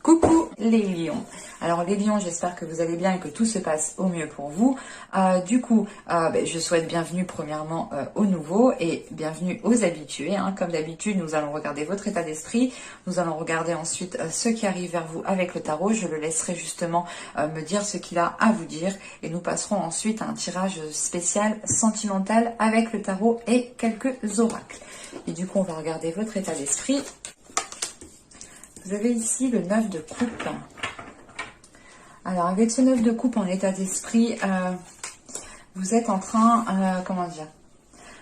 Coucou les lions. Alors les lions, j'espère que vous allez bien et que tout se passe au mieux pour vous. Je souhaite bienvenue premièrement aux nouveaux et bienvenue aux habitués. Comme d'habitude, nous allons regarder votre état d'esprit. Nous allons regarder ensuite ce qui arrive vers vous avec le tarot. Je le laisserai justement me dire ce qu'il a à vous dire. Et nous passerons ensuite à un tirage spécial sentimental avec le tarot et quelques oracles. Et du coup, on va regarder votre état d'esprit. Vous avez ici le 9 de coupe. Alors, avec ce 9 de coupe en état d'esprit, vous êtes en train,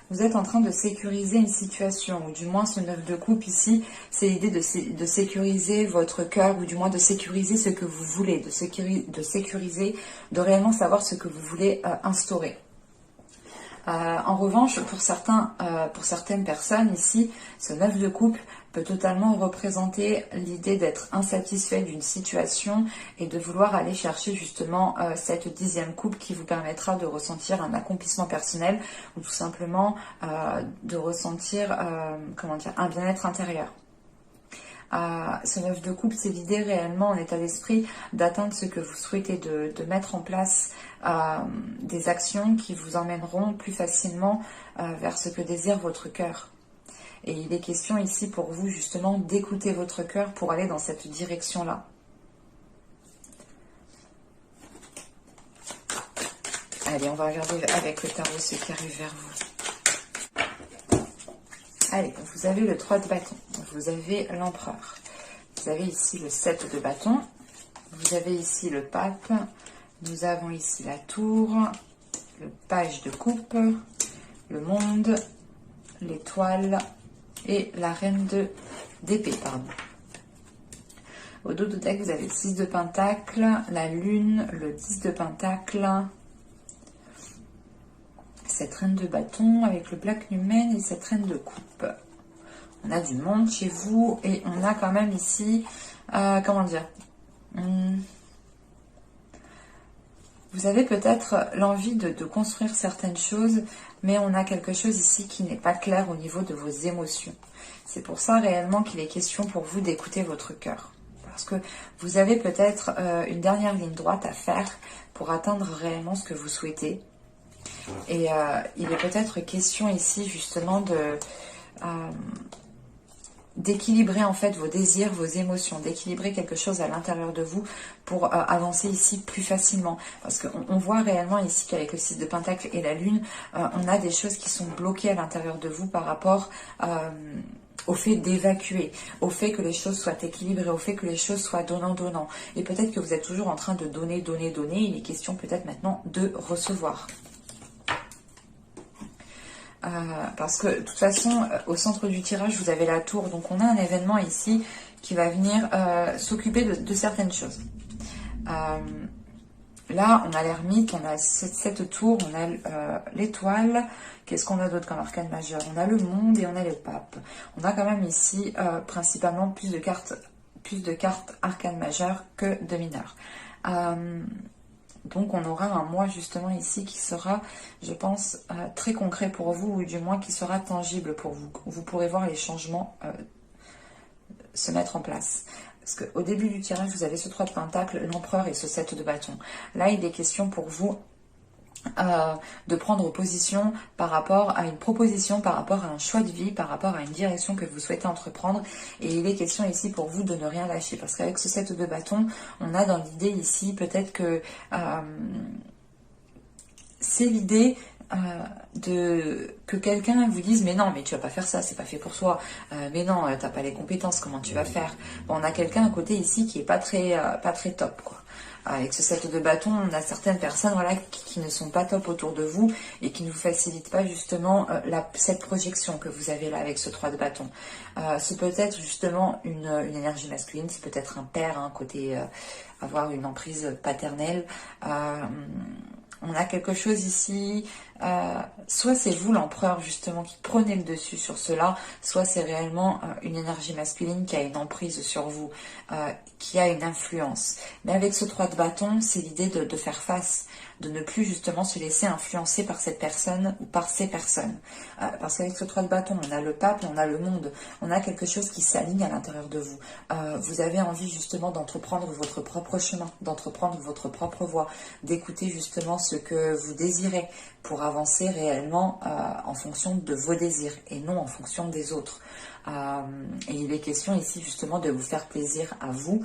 vous êtes en train de sécuriser une situation, ou du moins ce 9 de coupe ici, c'est l'idée de sécuriser votre cœur, ou du moins de sécuriser ce que vous voulez, de sécuriser, de réellement savoir ce que vous voulez instaurer. En revanche, pour certaines personnes ici, ce 9 de coupe peut totalement représenter l'idée d'être insatisfait d'une situation et de vouloir aller chercher justement cette 10e coupe qui vous permettra de ressentir un accomplissement personnel ou tout simplement de ressentir un bien-être intérieur. Ce 9 de coupe, c'est l'idée réellement en état d'esprit d'atteindre ce que vous souhaitez, de mettre en place des actions qui vous emmèneront plus facilement vers ce que désire votre cœur. Et il est question ici pour vous justement d'écouter votre cœur pour aller dans cette direction-là. Allez, on va regarder avec le tarot ce qui arrive vers vous. Allez, vous avez le 3 de bâton, vous avez l'empereur, vous avez ici le 7 de bâton, vous avez ici le pape, nous avons ici la tour, le page de coupe, le monde, l'étoile et la reine d'épée, pardon. Au dos de deck, vous avez le 6 de pentacle, la lune, le 10 de pentacle, cette reine de bâton avec le plaque humaine et cette reine de coupe. On a du monde chez vous et on a quand même ici, vous avez peut-être l'envie de construire certaines choses, mais on a quelque chose ici qui n'est pas clair au niveau de vos émotions. C'est pour ça réellement qu'il est question pour vous d'écouter votre cœur. Parce que vous avez peut-être une dernière ligne droite à faire pour atteindre réellement ce que vous souhaitez. Et il est peut-être question ici justement d'équilibrer en fait vos désirs, vos émotions, d'équilibrer quelque chose à l'intérieur de vous pour avancer ici plus facilement. Parce qu'on voit réellement ici qu'avec le 6 de pentacle et la lune, on a des choses qui sont bloquées à l'intérieur de vous par rapport au fait d'évacuer, au fait que les choses soient équilibrées, au fait que les choses soient donnant-donnant. Et peut-être que vous êtes toujours en train de donner, donner, donner. Il est question peut-être maintenant de recevoir. Parce que de toute façon, au centre du tirage, vous avez la tour. Donc on a un événement ici qui va venir s'occuper de certaines choses. Là, on a l'ermite, on a cette tour, on a l'étoile. Qu'est-ce qu'on a d'autre comme arcane majeur? On a le monde et on a le pape. On a quand même ici principalement plus de cartes arcane majeures que de mineures. Donc on aura un mois justement ici qui sera, je pense, très concret pour vous, ou du moins qui sera tangible pour vous. Vous pourrez voir les changements se mettre en place. Parce qu'au début du tirage, vous avez ce 3 de pentacle, l'empereur et ce 7 de bâton. Là, il est question pour vous de prendre position par rapport à une proposition, par rapport à un choix de vie, par rapport à une direction que vous souhaitez entreprendre. Et il est question ici pour vous de ne rien lâcher. Parce qu'avec ce 7 de bâton, on a dans l'idée ici peut-être que c'est l'idée que quelqu'un vous dise mais non, mais tu vas pas faire ça, c'est pas fait pour toi, mais non, t'as pas les compétences, comment tu vas faire? Bon, on a quelqu'un à côté ici qui est pas très top, quoi. Avec ce 7 de bâton, on a certaines personnes voilà, qui ne sont pas top autour de vous et qui ne vous facilitent pas justement cette projection que vous avez là avec ce 3 de bâton. C'est peut-être justement une énergie masculine, c'est peut-être un père, côté avoir une emprise paternelle. On a quelque chose ici soit c'est vous l'empereur justement qui prenez le dessus sur cela, soit c'est réellement une énergie masculine qui a une emprise sur vous, qui a une influence. Mais avec ce 3 de bâton, c'est l'idée de faire face, de ne plus justement se laisser influencer par cette personne ou par ces personnes. Parce qu'avec ce 3 de bâton, on a le pape, on a le monde, on a quelque chose qui s'aligne à l'intérieur de vous. Vous avez envie justement d'entreprendre votre propre chemin, d'entreprendre votre propre voie, d'écouter justement ce que vous désirez pour avancer réellement en fonction de vos désirs et non en fonction des autres. Et il est question ici justement de vous faire plaisir à vous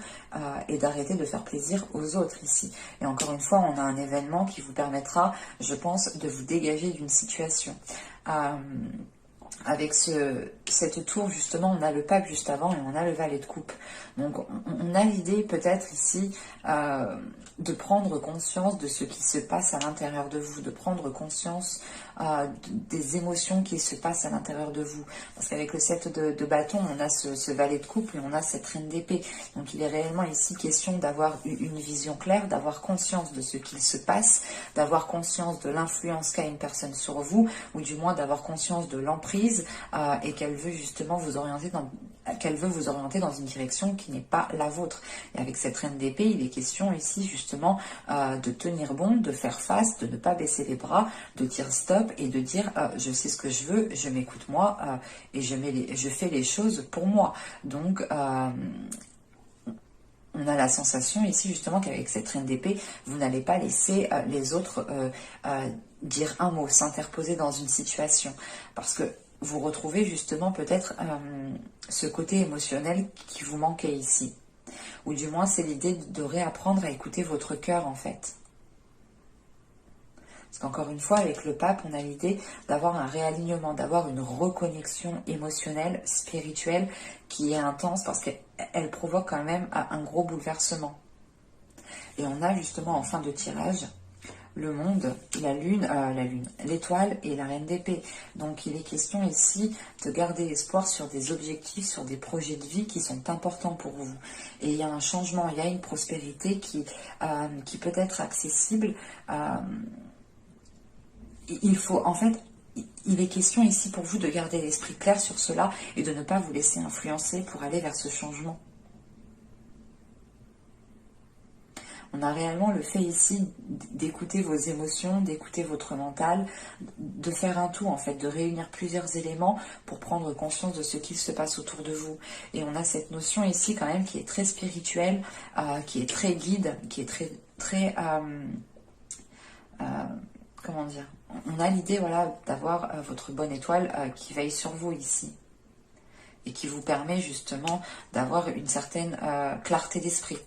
et d'arrêter de faire plaisir aux autres ici. Et encore une fois, on a un événement qui vous permettra, je pense, de vous dégager d'une situation. Avec cette tour, justement, on a le pape juste avant et on a le valet de coupe. Donc, on a l'idée peut-être ici de prendre conscience de ce qui se passe à l'intérieur de vous, de prendre conscience des émotions qui se passent à l'intérieur de vous. Parce qu'avec le 7 de bâton, on a ce valet de coupe et on a cette reine d'épée. Donc, il est réellement ici question d'avoir une vision claire, d'avoir conscience de ce qu'il se passe, d'avoir conscience de l'influence qu'a une personne sur vous, ou du moins d'avoir conscience de l'emprise et qu'elle veut justement vous orienter dans une direction qui n'est pas la vôtre. Et avec cette reine d'épée, il est question ici justement de tenir bon, de faire face, de ne pas baisser les bras, de dire stop et de dire je sais ce que je veux, je m'écoute moi et je fais les choses pour moi. Donc on a la sensation ici justement qu'avec cette reine d'épée, vous n'allez pas laisser les autres dire un mot, s'interposer dans une situation. Parce que vous retrouvez justement peut-être ce côté émotionnel qui vous manquait ici. Ou du moins, c'est l'idée de réapprendre à écouter votre cœur en fait. Parce qu'encore une fois, avec le pape, on a l'idée d'avoir un réalignement, d'avoir une reconnexion émotionnelle, spirituelle, qui est intense parce qu'elle provoque quand même un gros bouleversement. Et on a justement en fin de tirage le monde, l'étoile et la reine d'épée. Donc il est question ici de garder espoir sur des objectifs, sur des projets de vie qui sont importants pour vous. Et il y a un changement, il y a une prospérité qui peut être accessible. Il faut, en fait, il est question ici pour vous de garder l'esprit clair sur cela et de ne pas vous laisser influencer pour aller vers ce changement. On a réellement le fait ici d'écouter vos émotions, d'écouter votre mental, de faire un tout en fait, de réunir plusieurs éléments pour prendre conscience de ce qui se passe autour de vous. Et on a cette notion ici quand même qui est très spirituelle, qui est très guide, qui est très comment dire, on a l'idée voilà, d'avoir votre bonne étoile qui veille sur vous ici et qui vous permet justement d'avoir une certaine clarté d'esprit.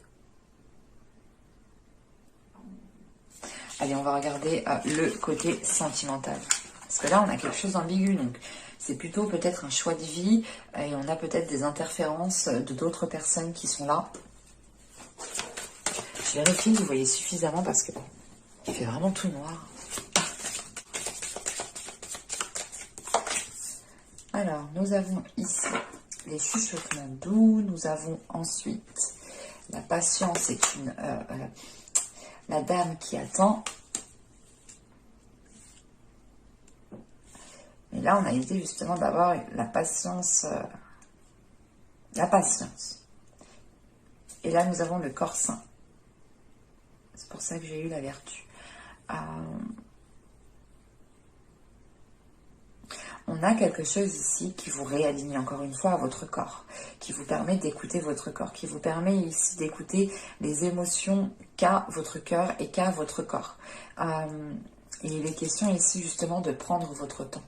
Allez, on va regarder le côté sentimental. Parce que là, on a quelque chose d'ambigu. Donc, c'est plutôt peut-être un choix de vie. Et on a peut-être des interférences de d'autres personnes qui sont là. Je vérifie que vous voyez suffisamment parce que il fait vraiment tout noir. Alors, nous avons ici les chuchotements doux. Nous avons ensuite la patience est une... la dame qui attend. Et là, on a l'idée justement d'avoir la patience. Et là, nous avons le corps sain. C'est pour ça que j'ai eu la vertu. On a quelque chose ici qui vous réaligne encore une fois à votre corps, qui vous permet d'écouter votre corps, qui vous permet ici d'écouter les émotions qu'a votre cœur et qu'a votre corps. Et il est question ici justement de prendre votre temps,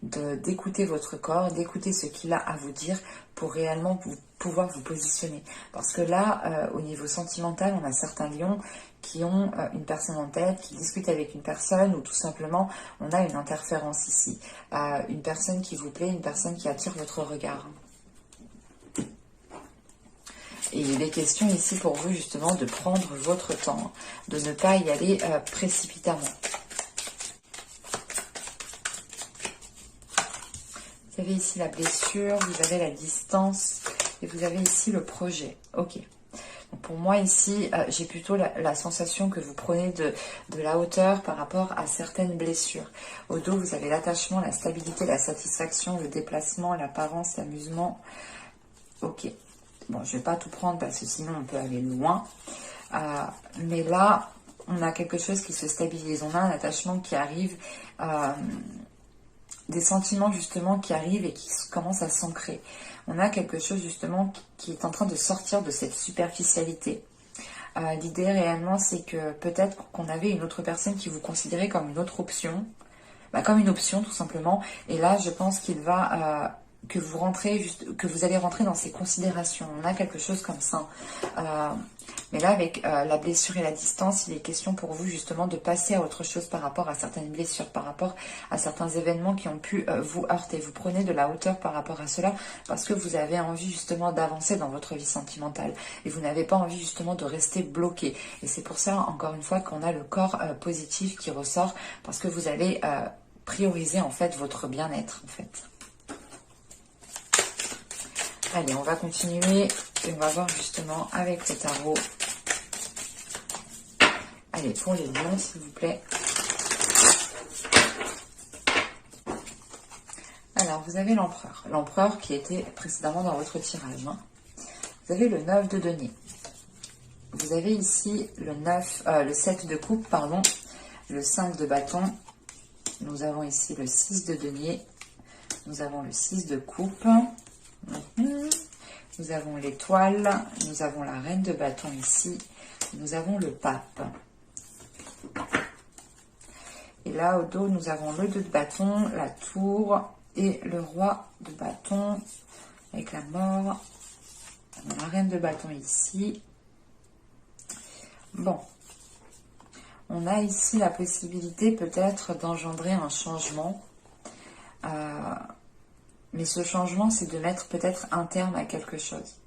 d'écouter votre corps, d'écouter ce qu'il a à vous dire pour réellement pouvoir vous positionner. Parce que là, au niveau sentimental, on a certains lions qui ont une personne en tête, qui discutent avec une personne, ou tout simplement, on a une interférence ici. Une personne qui vous plaît, une personne qui attire votre regard. Et il est question ici pour vous, justement, de prendre votre temps, de ne pas y aller précipitamment. Vous avez ici la blessure, vous avez la distance, et vous avez ici le projet. Ok. Pour moi ici, j'ai plutôt la sensation que vous prenez de la hauteur par rapport à certaines blessures. Au dos, vous avez l'attachement, la stabilité, la satisfaction, le déplacement, l'apparence, l'amusement. Ok. Bon, je ne vais pas tout prendre parce que sinon on peut aller loin. Mais là, on a quelque chose qui se stabilise. On a un attachement qui arrive, des sentiments justement qui arrivent et qui commencent à s'ancrer. On a quelque chose justement qui est en train de sortir de cette superficialité. L'idée réellement, c'est que peut-être qu'on avait une autre personne qui vous considérait comme une autre option, comme une option tout simplement. Et là, je pense qu'il va que vous allez rentrer dans ces considérations. On a quelque chose comme ça. Mais là, avec la blessure et la distance, il est question pour vous justement de passer à autre chose par rapport à certaines blessures, par rapport à certains événements qui ont pu vous heurter. Vous prenez de la hauteur par rapport à cela parce que vous avez envie justement d'avancer dans votre vie sentimentale et vous n'avez pas envie justement de rester bloqué. Et c'est pour ça, encore une fois, qu'on a le corps positif qui ressort parce que vous allez prioriser en fait votre bien-être en fait. Allez, on va continuer et on va voir justement avec le tarot. Allez, pour les lions, s'il vous plaît. Alors, vous avez l'empereur. L'empereur qui était précédemment dans votre tirage. Hein. Vous avez le 9 de denier. Vous avez ici le 7 de coupe, pardon. Le 5 de bâton. Nous avons ici le 6 de denier. Nous avons le 6 de coupe. Nous avons l'étoile, nous avons la reine de bâton ici, nous avons le pape. Et là, au dos, nous avons le 2 de bâton, la tour et le roi de bâton avec la mort. La reine de bâton ici. Bon. On a ici la possibilité peut-être d'engendrer un changement. Mais ce changement, c'est de mettre peut-être un terme à quelque chose.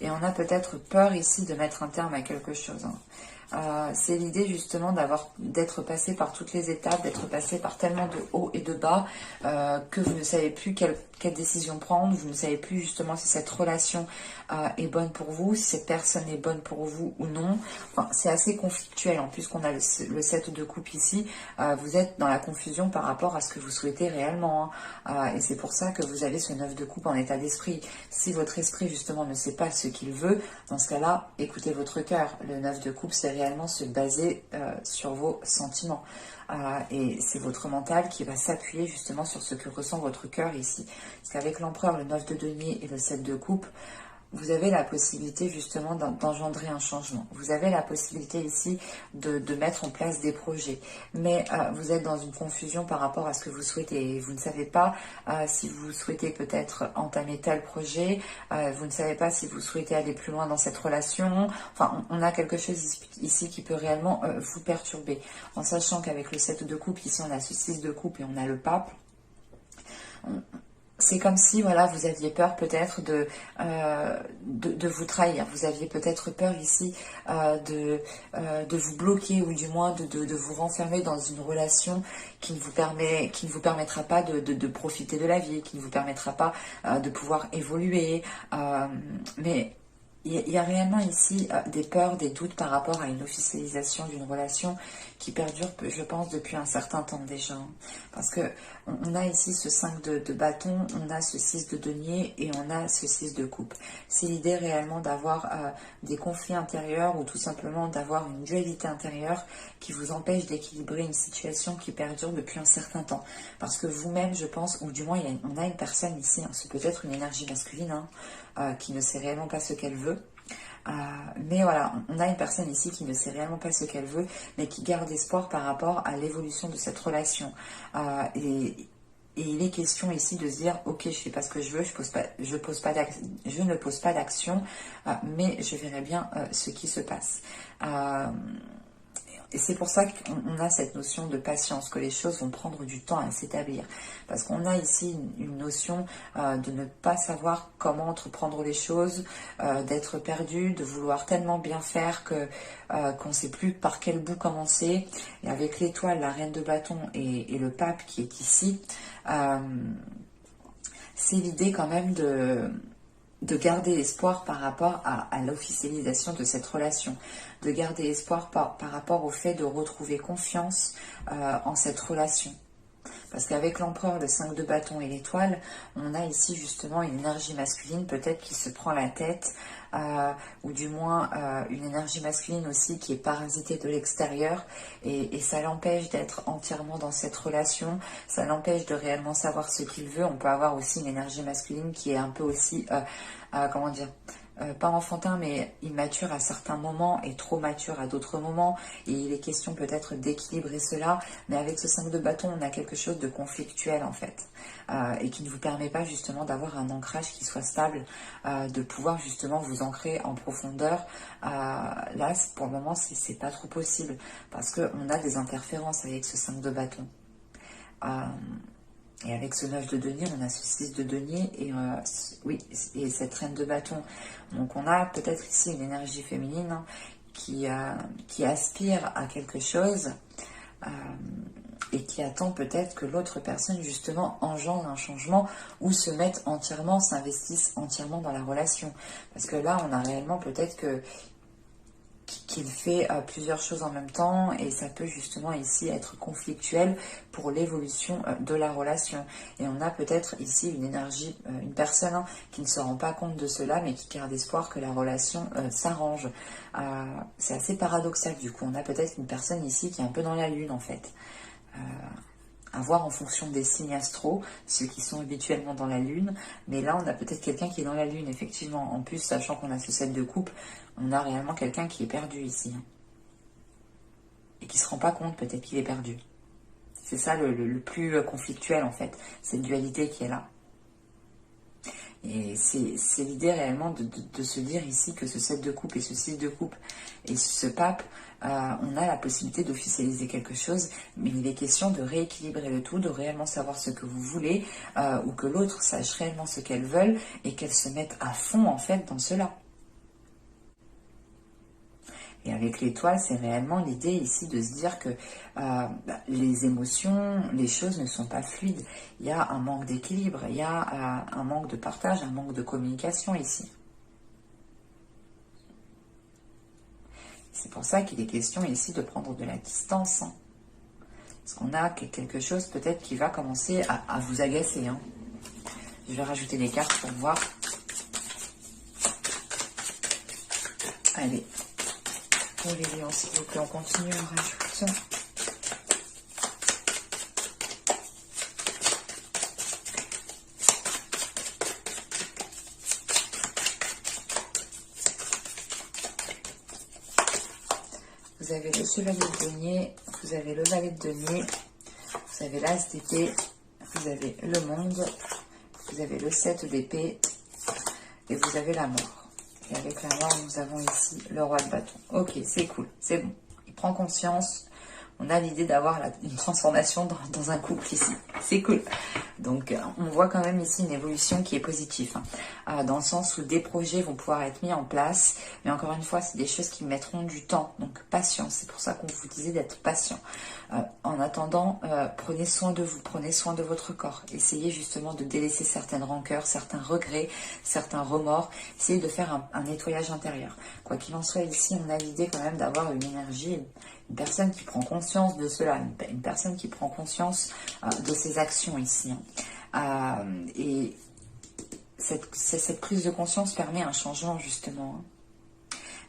Et on a peut-être peur ici de mettre un terme à quelque chose. Hein. C'est l'idée justement d'être passé par toutes les étapes, d'être passé par tellement de hauts et de bas que vous ne savez plus quelle décision prendre, vous ne savez plus justement si cette relation est bonne pour vous, si cette personne est bonne pour vous ou non. Enfin, c'est assez conflictuel, en plus qu'on a le 7 de coupe ici, vous êtes dans la confusion par rapport à ce que vous souhaitez réellement. Hein. Et c'est pour ça que vous avez ce 9 de coupe en état d'esprit. Si votre esprit justement ne sait pas ce qu'il veut, dans ce cas-là, écoutez votre cœur. Le 9 de coupe, c'est réellement se baser sur vos sentiments. Et c'est votre mental qui va s'appuyer justement sur ce que ressent votre cœur ici. Parce qu'avec l'empereur, le 9 de denier et le 7 de coupe, vous avez la possibilité justement d'engendrer un changement. Vous avez la possibilité ici de mettre en place des projets. Mais vous êtes dans une confusion par rapport à ce que vous souhaitez. Vous ne savez pas si vous souhaitez peut-être entamer tel projet. Vous ne savez pas si vous souhaitez aller plus loin dans cette relation. Enfin, on a quelque chose ici qui peut réellement vous perturber. En sachant qu'avec le 7 de coupe, ici on a ce 6 de coupe et on a le pape. C'est comme si, voilà, vous aviez peur peut-être de vous trahir. Vous aviez peut-être peur ici de vous bloquer ou du moins de vous renfermer dans une relation qui ne vous permettra pas de profiter de la vie, qui ne vous permettra pas de pouvoir évoluer. Mais il y a réellement ici des peurs, des doutes par rapport à une officialisation d'une relation qui perdure, je pense, depuis un certain temps déjà. Hein. Parce que on a ici ce 5 de bâton, on a ce 6 de denier et on a ce 6 de coupe. C'est l'idée réellement d'avoir des conflits intérieurs ou tout simplement d'avoir une dualité intérieure qui vous empêche d'équilibrer une situation qui perdure depuis un certain temps. Parce que vous-même, je pense, ou du moins on a une personne ici, hein, c'est peut-être une énergie masculine, hein, qui ne sait réellement pas ce qu'elle veut. Mais voilà, on a une personne ici qui ne sait réellement pas ce qu'elle veut, mais qui garde espoir par rapport à l'évolution de cette relation. Et il est question ici de se dire, ok, je fais pas ce que je veux, je ne pose pas d'action, mais je verrai bien ce qui se passe. Et c'est pour ça qu'on a cette notion de patience, que les choses vont prendre du temps à s'établir. Parce qu'on a ici une notion de ne pas savoir comment entreprendre les choses, d'être perdu, de vouloir tellement bien faire qu'on ne sait plus par quel bout commencer. Et avec l'étoile, la reine de bâton et le pape qui est ici, c'est l'idée quand même de garder espoir par rapport à l'officialisation de cette relation, de garder espoir par rapport au fait de retrouver confiance en cette relation. Parce qu'avec l'empereur, le 5 de bâton et l'étoile, on a ici justement une énergie masculine peut-être qui se prend la tête, ou du moins une énergie masculine aussi qui est parasitée de l'extérieur, et ça l'empêche d'être entièrement dans cette relation, ça l'empêche de réellement savoir ce qu'il veut. On peut avoir aussi une énergie masculine qui est un peu aussi, comment dire, pas enfantin mais immature à certains moments et trop mature à d'autres moments, et il est question peut-être d'équilibrer cela, mais avec ce 5 de bâton on a quelque chose de conflictuel en fait, et qui ne vous permet pas justement d'avoir un ancrage qui soit stable, de pouvoir justement vous ancrer en profondeur. Là pour le moment c'est pas trop possible, parce qu'on a des interférences avec ce 5 de bâton. Et avec ce 9 de denier, on a ce 6 de denier et, oui, et cette reine de bâton. Donc on a peut-être ici une énergie féminine, hein, qui aspire à quelque chose, et qui attend peut-être que l'autre personne justement engendre un changement ou se mette entièrement, s'investisse entièrement dans la relation. Parce que là, on a réellement peut-être qu'il fait plusieurs choses en même temps, et ça peut justement ici être conflictuel pour l'évolution de la relation. Et on a peut-être ici une énergie, une personne, hein, qui ne se rend pas compte de cela, mais qui garde espoir que la relation s'arrange. C'est assez paradoxal du coup. On a peut-être une personne ici qui est un peu dans la lune en fait. À voir en fonction des signes astro, ceux qui sont habituellement dans la lune, mais là on a peut-être quelqu'un qui est dans la lune, effectivement. En plus, sachant qu'on a ce 7 de coupe, on a réellement quelqu'un qui est perdu ici, hein, et qui se rend pas compte peut-être qu'il est perdu. C'est ça le plus conflictuel en fait, cette dualité qui est là. Et c'est l'idée réellement de se dire ici que ce 7 de coupe et ce 6 de coupe et ce pape, on a la possibilité d'officialiser quelque chose, mais il est question de rééquilibrer le tout, de réellement savoir ce que vous voulez, ou que l'autre sache réellement ce qu'elle veut et qu'elle se mette à fond en fait dans cela. Et avec l'étoile, c'est réellement l'idée ici de se dire que les émotions, les choses ne sont pas fluides. Il y a un manque d'équilibre, il y a un manque de partage, un manque de communication ici. C'est pour ça qu'il est question ici de prendre de la distance, hein. Parce qu'on a quelque chose peut-être qui va commencer à vous agacer, hein. Je vais rajouter des cartes pour voir. Allez. Pour les lions, s'il vous plaît, on continue, on rajoute. Vous avez le chevalier de denier, vous avez le valet de denier, vous avez l'as d'épée, vous avez le monde, vous avez le 7 d'épée et vous avez la mort. Et avec la mort, nous avons ici le roi de bâton. Ok, c'est cool, c'est bon. Il prend conscience. On a l'idée d'avoir une transformation dans un couple ici. C'est cool. Donc, on voit quand même ici une évolution qui est positive, hein, dans le sens où des projets vont pouvoir être mis en place. Mais encore une fois, c'est des choses qui mettront du temps. Donc, patience. C'est pour ça qu'on vous disait d'être patient. En attendant, prenez soin de vous, prenez soin de votre corps. Essayez justement de délaisser certaines rancœurs, certains regrets, certains remords. Essayez de faire un nettoyage intérieur. Quoi qu'il en soit, ici, on a l'idée quand même d'avoir une énergie, une personne qui prend conscience de cela, une personne qui prend conscience de ses actions ici, hein. Et cette prise de conscience permet un changement justement, hein.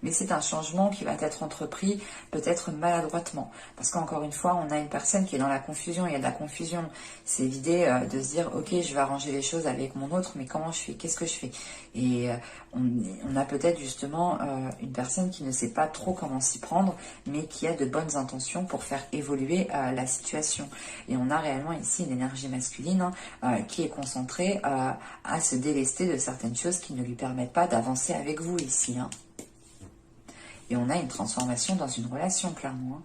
Mais c'est un changement qui va être entrepris peut-être maladroitement. Parce qu'encore une fois, on a une personne qui est dans la confusion, il y a de la confusion. C'est l'idée de se dire, ok, je vais arranger les choses avec mon autre, mais comment je fais? Qu'est-ce que je fais? Et on a peut-être justement une personne qui ne sait pas trop comment s'y prendre, mais qui a de bonnes intentions pour faire évoluer la situation. Et on a réellement ici une énergie masculine, hein, qui est concentrée à se délester de certaines choses qui ne lui permettent pas d'avancer avec vous ici, hein. Et on a une transformation dans une relation, clairement.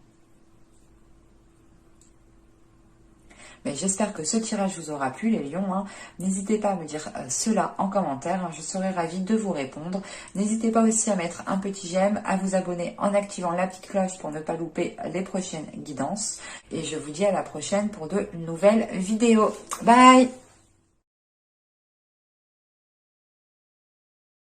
Mais j'espère que ce tirage vous aura plu, les lions, hein. N'hésitez pas à me dire cela en commentaire, hein. Je serai ravie de vous répondre. N'hésitez pas aussi à mettre un petit j'aime, à vous abonner en activant la petite cloche pour ne pas louper les prochaines guidances. Et je vous dis à la prochaine pour de nouvelles vidéos. Bye!